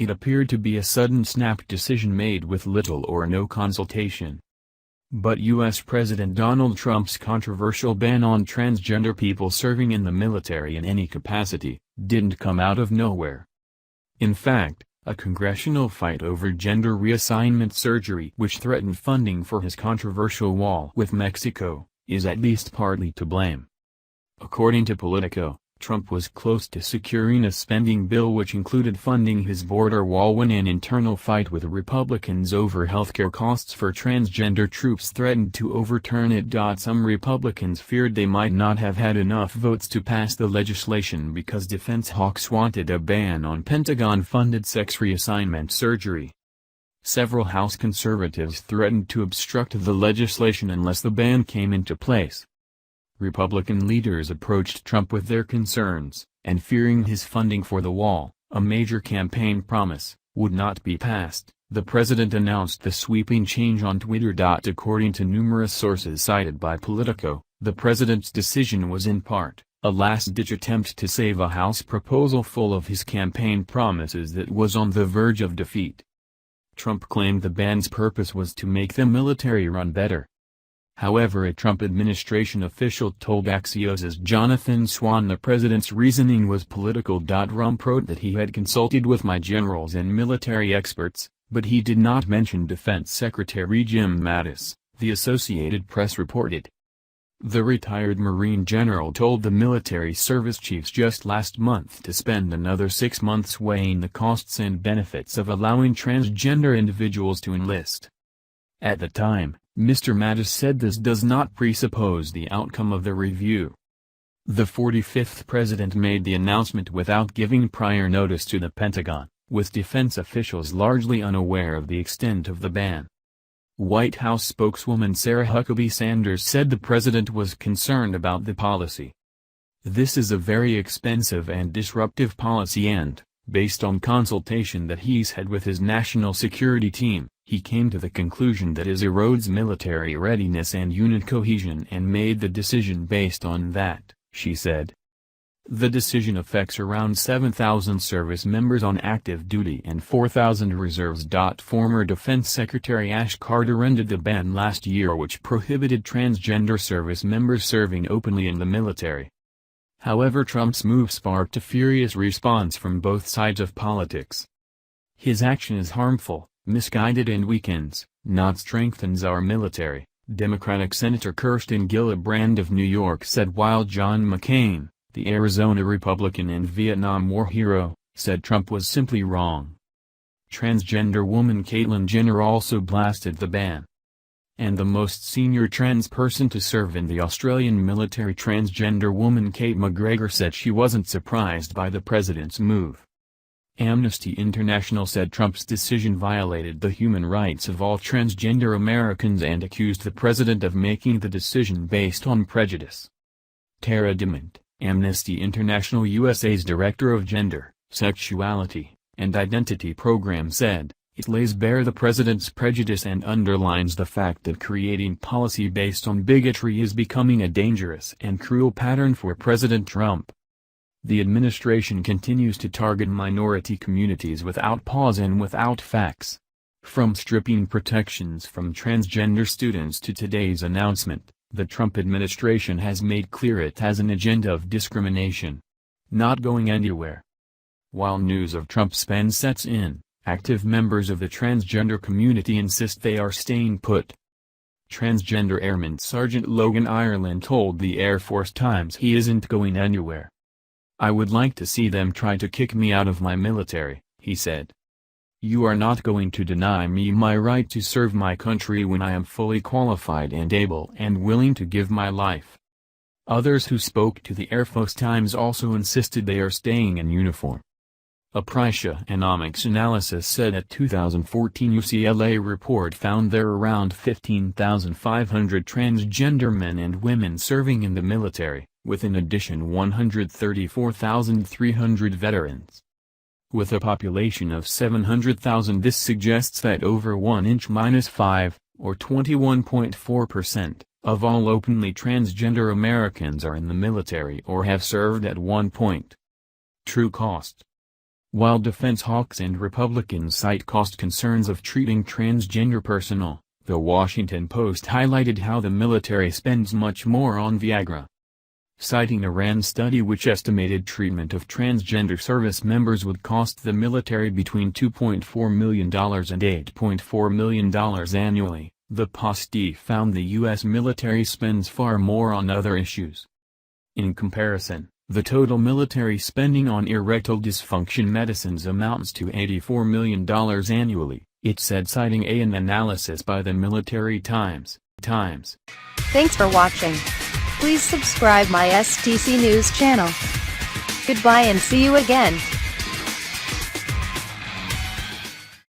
It appeared to be a sudden snap decision made with little or no consultation. But U.S. President Donald Trump's controversial ban on transgender people serving in the military in any capacity didn't come out of nowhere. In fact, a congressional fight over gender reassignment surgery which threatened funding for his controversial wall with Mexico, is at least partly to blame. According to Politico, Trump was close to securing a spending bill which included funding his border wall when an internal fight with Republicans over healthcare costs for transgender troops threatened to overturn it. Some Republicans feared they might not have had enough votes to pass the legislation because defense hawks wanted a ban on Pentagon-funded sex reassignment surgery. Several House conservatives threatened to obstruct the legislation unless the ban came into place. Republican leaders approached Trump with their concerns, and fearing his funding for the wall, a major campaign promise, would not be passed, the president announced the sweeping change on Twitter. According to numerous sources cited by Politico, the president's decision was in part a last-ditch attempt to save a House proposal full of his campaign promises that was on the verge of defeat. Trump claimed the ban's purpose was to make the military run better. However, a Trump administration official told Axios' Jonathan Swan the president's reasoning was political. Trump wrote that he had consulted with my generals and military experts, but he did not mention Defense Secretary Jim Mattis, the Associated Press reported. The retired Marine general told the military service chiefs just last month to spend another 6 months weighing the costs and benefits of allowing transgender individuals to enlist. At the time, Mr. Mattis said this does not presuppose the outcome of the review. The 45th president made the announcement without giving prior notice to the Pentagon, with defense officials largely unaware of the extent of the ban. White House spokeswoman Sarah Huckabee Sanders said the president was concerned about the policy. This is a very expensive and disruptive policy and, based on consultation that he's had with his national security team, he came to the conclusion that it erodes military readiness and unit cohesion and made the decision based on that, she said. The decision affects around 7,000 service members on active duty and 4,000 reserves. Former Defense Secretary Ash Carter ended the ban last year which prohibited transgender service members serving openly in the military. However, Trump's move sparked a furious response from both sides of politics. His action is harmful, misguided and weakens, not strengthens our military, Democratic Senator Kirsten Gillibrand of New York said, while John McCain, the Arizona Republican and Vietnam War hero, said Trump was simply wrong. Transgender woman Caitlyn Jenner also blasted the ban. And the most senior trans person to serve in the Australian military, transgender woman Kate McGregor, said she wasn't surprised by the president's move. Amnesty International said Trump's decision violated the human rights of all transgender Americans and accused the president of making the decision based on prejudice. Tara DeMint, Amnesty International USA's Director of Gender, Sexuality, and Identity Program, said, it lays bare the president's prejudice and underlines the fact that creating policy based on bigotry is becoming a dangerous and cruel pattern for President Trump. The administration continues to target minority communities without pause and without facts. From stripping protections from transgender students to today's announcement, the Trump administration has made clear it has an agenda of discrimination. Not going anywhere. While news of Trump's ban sets in, active members of the transgender community insist they are staying put. Transgender Airman Sergeant Logan Ireland told the Air Force Times he isn't going anywhere. I would like to see them try to kick me out of my military, he said. You are not going to deny me my right to serve my country when I am fully qualified and able and willing to give my life. Others who spoke to the Air Force Times also insisted they are staying in uniform. A Prisha-onomics analysis said a 2014 UCLA report found there are around 15,500 transgender men and women serving in the military, with in addition 134,300 veterans. With a population of 700,000, this suggests that over 1-5, or 21.4%, of all openly transgender Americans are in the military or have served at one point. True cost. While defense hawks and Republicans cite cost concerns of treating transgender personnel, The Washington Post highlighted how the military spends much more on Viagra. Citing a RAND study which estimated treatment of transgender service members would cost the military between $2.4 million and $8.4 million annually, the Post found the U.S. military spends far more on other issues. In comparison, the total military spending on erectile dysfunction medicines amounts to $84 million annually, it said, citing an analysis by the Military Times. Thanks for watching. Please subscribe my STC News channel. Goodbye and see you again.